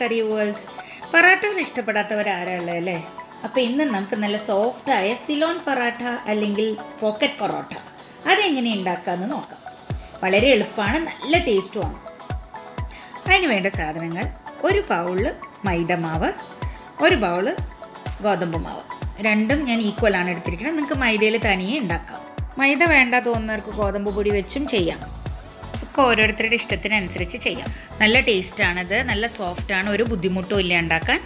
കറി world. പൊറാട്ടകൾ ഇഷ്ടപ്പെടാത്തവരാരാളുള്ളത് അല്ലേ? അപ്പോൾ ഇന്ന് നമുക്ക് നല്ല സോഫ്റ്റായ സിലോൺ പൊറാട്ട അല്ലെങ്കിൽ പോക്കറ്റ് പൊറോട്ട അതെങ്ങനെ ഉണ്ടാക്കാമെന്ന് നോക്കാം. വളരെ എളുപ്പമാണ്, നല്ല ടേസ്റ്റുമാണ്. അതിന് വേണ്ട സാധനങ്ങൾ: ഒരു ബൗള് മൈദമാവ്, ഒരു ബൗള് ഗോതമ്പ് മാവ്. രണ്ടും ഞാൻ ഈക്വലാണ് എടുത്തിരിക്കുന്നത്. നിങ്ങൾക്ക് മൈദയിൽ തനിയെ ഉണ്ടാക്കാം. മൈദ വേണ്ട തോന്നുന്നവർക്ക് ഗോതമ്പ് പൊടി വെച്ചും ചെയ്യാം. ഒക്കെ ഓരോരുത്തരുടെ ഇഷ്ടത്തിനനുസരിച്ച് ചെയ്യാം. നല്ല ടേസ്റ്റാണിത്, നല്ല സോഫ്റ്റാണ്, ഒരു ബുദ്ധിമുട്ടും ഇല്ല ഉണ്ടാക്കാൻ.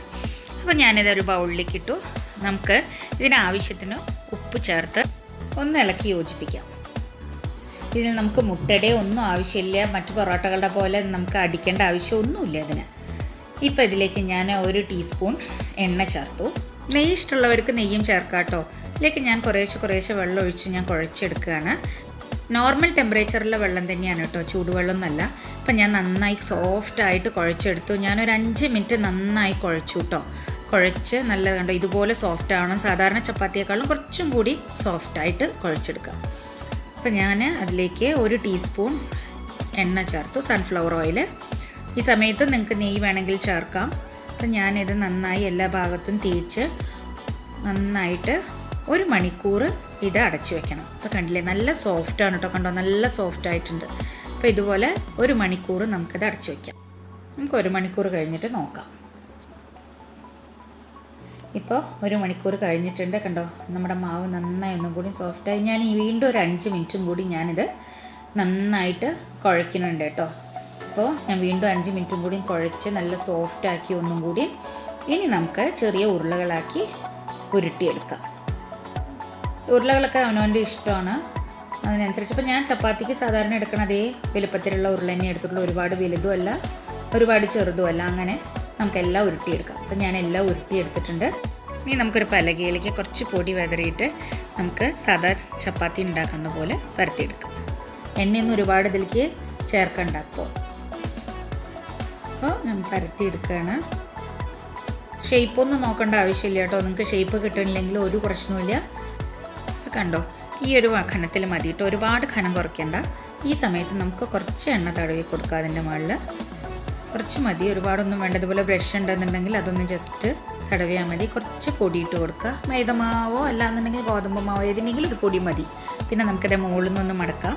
അപ്പോൾ ഞാനിതൊരു ബൗളിലേക്ക് ഇട്ടു. നമുക്ക് ഇതിനാവശ്യത്തിന് ഉപ്പ് ചേർത്ത് ഒന്ന് ഇളക്കി യോജിപ്പിക്കാം. ഇതിന് നമുക്ക് മുട്ടയുടെ ഒന്നും ആവശ്യമില്ല, മറ്റു പൊറോട്ടകളുടെ പോലെ നമുക്ക് അടിക്കേണ്ട ആവശ്യമൊന്നുമില്ല ഇതിന്. ഇപ്പോൾ ഇതിലേക്ക് ഞാൻ 1 ടീസ്പൂൺ എണ്ണ ചേർത്തു. നെയ്യ് ഇഷ്ടമുള്ളവർക്ക് നെയ്യും ചേർക്കാം കേട്ടോ. ഇതിലേക്ക് ഞാൻ കുറേശ്ശെ വെള്ളം ഒഴിച്ച് ഞാൻ കുഴച്ചെടുക്കുകയാണ്. നോർമൽ ടെമ്പറേച്ചറിലെ വെള്ളം തന്നെയാണ് കേട്ടോ, ചൂടുവെള്ളമൊന്നുമല്ല. അപ്പം ഞാൻ നന്നായി സോഫ്റ്റായിട്ട് കുഴച്ചെടുത്തു. ഞാനൊരു 5 മിനിറ്റ് നന്നായി കുഴച്ചു കേട്ടോ. കുഴച്ച് നല്ല കണ്ടോ ഇതുപോലെ സോഫ്റ്റ് ആവണം. സാധാരണ ചപ്പാത്തിയേക്കാളും കുറച്ചും കൂടി സോഫ്റ്റായിട്ട് കുഴച്ചെടുക്കാം. അപ്പം ഞാൻ അതിലേക്ക് 1 ടീസ്പൂൺ എണ്ണ ചേർത്തു, സൺഫ്ലവർ ഓയിൽ. ഈ സമയത്ത് നിങ്ങൾക്ക് നെയ്യ് വേണമെങ്കിൽ ചേർക്കാം. അപ്പം ഞാനിത് നന്നായി എല്ലാ ഭാഗത്തും തേച്ച് നന്നായിട്ട് 1 മണിക്കൂർ ഇത് അടച്ചു വെക്കണം. അപ്പോൾ കണ്ടില്ലേ, നല്ല സോഫ്റ്റാണ് കേട്ടോ. കണ്ടോ, നല്ല സോഫ്റ്റ് ആയിട്ടുണ്ട്. അപ്പോൾ ഇതുപോലെ 1 മണിക്കൂർ നമുക്കിത് അടച്ചു വയ്ക്കാം. നമുക്ക് 1 മണിക്കൂർ കഴിഞ്ഞിട്ട് നോക്കാം. ഇപ്പോൾ 1 മണിക്കൂർ കഴിഞ്ഞിട്ടുണ്ട്. കണ്ടോ, നമ്മുടെ മാവ് നന്നായി ഒന്നും കൂടി സോഫ്റ്റായി. ഞാൻ വീണ്ടും ഒരു 5 മിനിറ്റും കൂടി ഞാനിത് നന്നായിട്ട് കുഴയ്ക്കുന്നുണ്ട് കേട്ടോ. അപ്പോൾ ഞാൻ വീണ്ടും 5 മിനിറ്റും കൂടി കുഴച്ച് നല്ല സോഫ്റ്റാക്കി ഒന്നും കൂടി. ഇനി നമുക്ക് ചെറിയ ഉരുളകളാക്കി ഉരുട്ടിയെടുക്കാം. ഉരുളകളൊക്കെ അവനവൻ്റെ ഇഷ്ടമാണ്, അതിനനുസരിച്ച്. ഇപ്പോൾ ഞാൻ ചപ്പാത്തിക്ക് സാധാരണ എടുക്കണ അതേ വലുപ്പത്തിലുള്ള ഉരുള തന്നെ എടുത്തിട്ടുള്ളൂ. ഒരുപാട് വലുതുമല്ല, ഒരുപാട് ചെറുതുമല്ല. അങ്ങനെ നമുക്കെല്ലാം ഉരുട്ടിയെടുക്കാം. അപ്പോൾ ഞാൻ എല്ലാം ഉരുട്ടിയെടുത്തിട്ടുണ്ട്. ഇനി നമുക്കൊരു പലകയിലേക്ക് കുറച്ച് പൊടി വിതറിയിട്ട് നമുക്ക് സാധാരണ ചപ്പാത്തി ഉണ്ടാക്കുന്ന പോലെ പരത്തിയെടുക്കാം. എണ്ണയൊന്നും ഒരുപാട് ഇതിലേക്ക് ചേർക്കണ്ട. അപ്പോൾ ഞാൻ പരത്തിയെടുക്കുകയാണ്. ഷേപ്പൊന്നും നോക്കേണ്ട ആവശ്യമില്ല കേട്ടോ. നിങ്ങൾക്ക് ഷേപ്പ് കിട്ടണില്ലെങ്കിൽ ഒരു പ്രശ്നവുമില്ല. കണ്ടോ, ഈ ഒരു ഖനത്തിൽ മതി കേട്ടോ, ഒരുപാട് ഖനം കുറയ്ക്കേണ്ട. ഈ സമയത്ത് നമുക്ക് കുറച്ച് എണ്ണ തടവി കൊടുക്കുക. അതിൻ്റെ മുകളിൽ കുറച്ച് മതി, ഒരുപാടൊന്നും വേണ്ട. ഇതുപോലെ ബ്രഷ് ഉണ്ടെന്നുണ്ടെങ്കിൽ അതൊന്ന് ജസ്റ്റ് തടവിയാൽ മതി. കുറച്ച് പൊടിയിട്ട് കൊടുക്കുക. മൈദമാവോ അല്ലാന്നുണ്ടെങ്കിൽ ഗോതമ്പ് മാവോ ഏതിനെങ്കിലും ഒരു പൊടി മതി. പിന്നെ നമുക്കിത് മുകളിൽ നിന്നൊന്ന് മടക്കാം,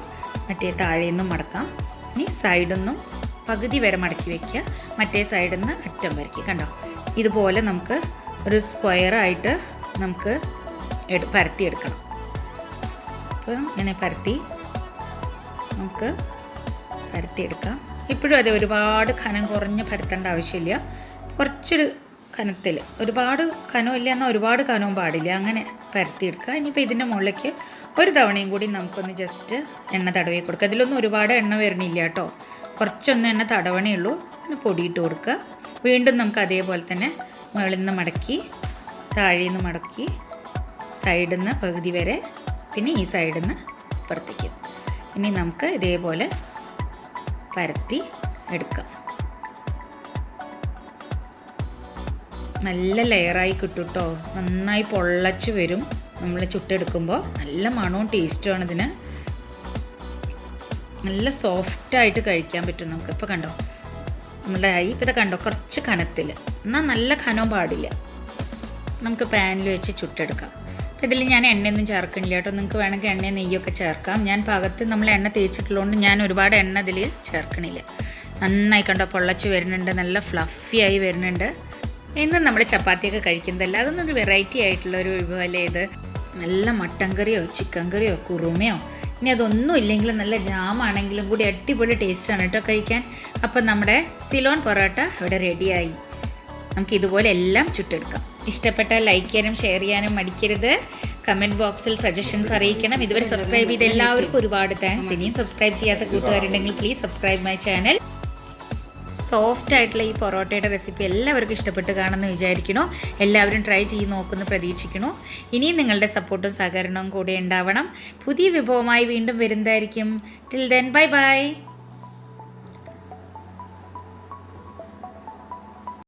മറ്റേ താഴെ നിന്നും മടക്കാം. ഇനി സൈഡിൽ നിന്നും പകുതി വരെ മടക്കി വയ്ക്കുക, മറ്റേ സൈഡിൽ നിന്ന് അറ്റം വരയ്ക്കുക. കണ്ടോ, ഇതുപോലെ നമുക്ക് ഒരു സ്ക്വയറായിട്ട് നമുക്ക് പരത്തിയെടുക്കണം. അപ്പോൾ ഇങ്ങനെ പരത്തി നമുക്ക് പരത്തിയെടുക്കാം. ഇപ്പോഴും അതെ, ഒരുപാട് ഖനം കുറഞ്ഞ് പരത്തേണ്ട ആവശ്യമില്ല. കുറച്ചൊരു ഖനത്തിൽ, ഒരുപാട് ഖനമില്ല എന്നാൽ ഒരുപാട് ഖനവും പാടില്ല, അങ്ങനെ പരത്തിയെടുക്കുക. ഇനിയിപ്പോൾ ഇതിൻ്റെ മുകളിലേക്ക് ഒരു തവണയും കൂടി നമുക്കൊന്ന് ജസ്റ്റ് എണ്ണ തടവി കൊടുക്കുക. ഇതിലൊന്നും ഒരുപാട് എണ്ണ വരണില്ല കേട്ടോ, കുറച്ചൊന്ന് എണ്ണ തടവണേ ഉള്ളൂ. പിന്നെ പൊടിയിട്ട് കൊടുക്കുക. വീണ്ടും നമുക്ക് അതേപോലെ തന്നെ മുകളിൽ നിന്ന് മടക്കി, താഴെ നിന്ന് മടക്കി, സൈഡിൽ നിന്ന് പകുതി വരെ, പിന്നെ ഈ സൈഡിൽ നിന്ന് പുറത്തേക്കും. ഇനി നമുക്ക് ഇതേപോലെ പരത്തി എടുക്കാം. നല്ല ലെയറായി കിട്ടും കേട്ടോ, നന്നായി പൊള്ളച്ച് വരും. നമ്മൾ ചുട്ടെടുക്കുമ്പോൾ നല്ല മണവും ടേസ്റ്റുമാണ് ഇതിന്. നല്ല സോഫ്റ്റായിട്ട് കഴിക്കാൻ പറ്റും നമുക്ക്. ഇപ്പോൾ കണ്ടോ നമ്മുടെ ആയി. ഇപ്പോൾ ഇത് കണ്ടോ, കുറച്ച് കനത്തിൽ, എന്നാൽ നല്ല ഖനവും പാടില്ല. നമുക്ക് പാനിൽ വെച്ച് ചുട്ടെടുക്കാം. അപ്പോൾ ഇതിൽ ഞാൻ എണ്ണയൊന്നും ചേർക്കണില്ല കേട്ടോ. നിങ്ങൾക്ക് വേണമെങ്കിൽ എണ്ണ നെയ്യൊക്കെ ചേർക്കാം. ഞാൻ പാകത്ത് നമ്മൾ എണ്ണ തേച്ചിട്ടുള്ളതുകൊണ്ട് ഞാൻ ഒരുപാട് എണ്ണ ഇതിൽ ചേർക്കണില്ല. നന്നായി കണ്ടോ പൊള്ളച്ച് വരുന്നുണ്ട്, നല്ല ഫ്ലഫി ആയി വരുന്നുണ്ട്. ഇന്ന് നമ്മൾ ചപ്പാത്തിയൊക്കെ കഴിക്കുന്നതല്ല, അതൊന്നൊരു വെറൈറ്റി ആയിട്ടുള്ളൊരു വിഭവമല്ലേ ഇത്. നല്ല മട്ടൻ കറിയോ ചിക്കൻ കറിയോ കുറുമയോ, ഇനി അതൊന്നും ഇല്ലെങ്കിലും നല്ല ജാമാണെങ്കിലും കൂടി അടിപൊളി ടേസ്റ്റാണ് കേട്ടോ കഴിക്കാൻ. അപ്പം നമ്മുടെ സിലോൺ പൊറോട്ട ഇവിടെ റെഡിയായി. നമുക്ക് ഇതുപോലെ എല്ലാം ചുട്ടെടുക്കാം. ഇഷ്ടപ്പെട്ടാൽ ലൈക്ക് ചെയ്യാനും ഷെയർ ചെയ്യാനും മടിക്കരുത്. കമൻറ്റ് ബോക്സിൽ സജഷൻസ് അറിയിക്കണം. ഇതുവരെ സബ്സ്ക്രൈബ് ചെയ്ത എല്ലാവർക്കും ഒരുപാട് താങ്ക്സ്. ഇനിയും സബ്സ്ക്രൈബ് ചെയ്യാത്ത കൂട്ടുകാരുണ്ടെങ്കിൽ please subscribe my channel. Soft ആയിട്ടുള്ള ഈ പൊറോട്ടയുടെ റെസിപ്പി എല്ലാവർക്കും ഇഷ്ടപ്പെട്ട് കാണുമെന്ന് വിചാരിക്കണോ. എല്ലാവരും ട്രൈ ചെയ്ത് നോക്കുമെന്ന് പ്രതീക്ഷിക്കണോ. ഇനിയും നിങ്ങളുടെ സപ്പോർട്ടും സഹകരണവും കൂടെ ഉണ്ടാവണം. പുതിയ വിഭവമായി വീണ്ടും വരുന്നതായിരിക്കും. Till then bye bye.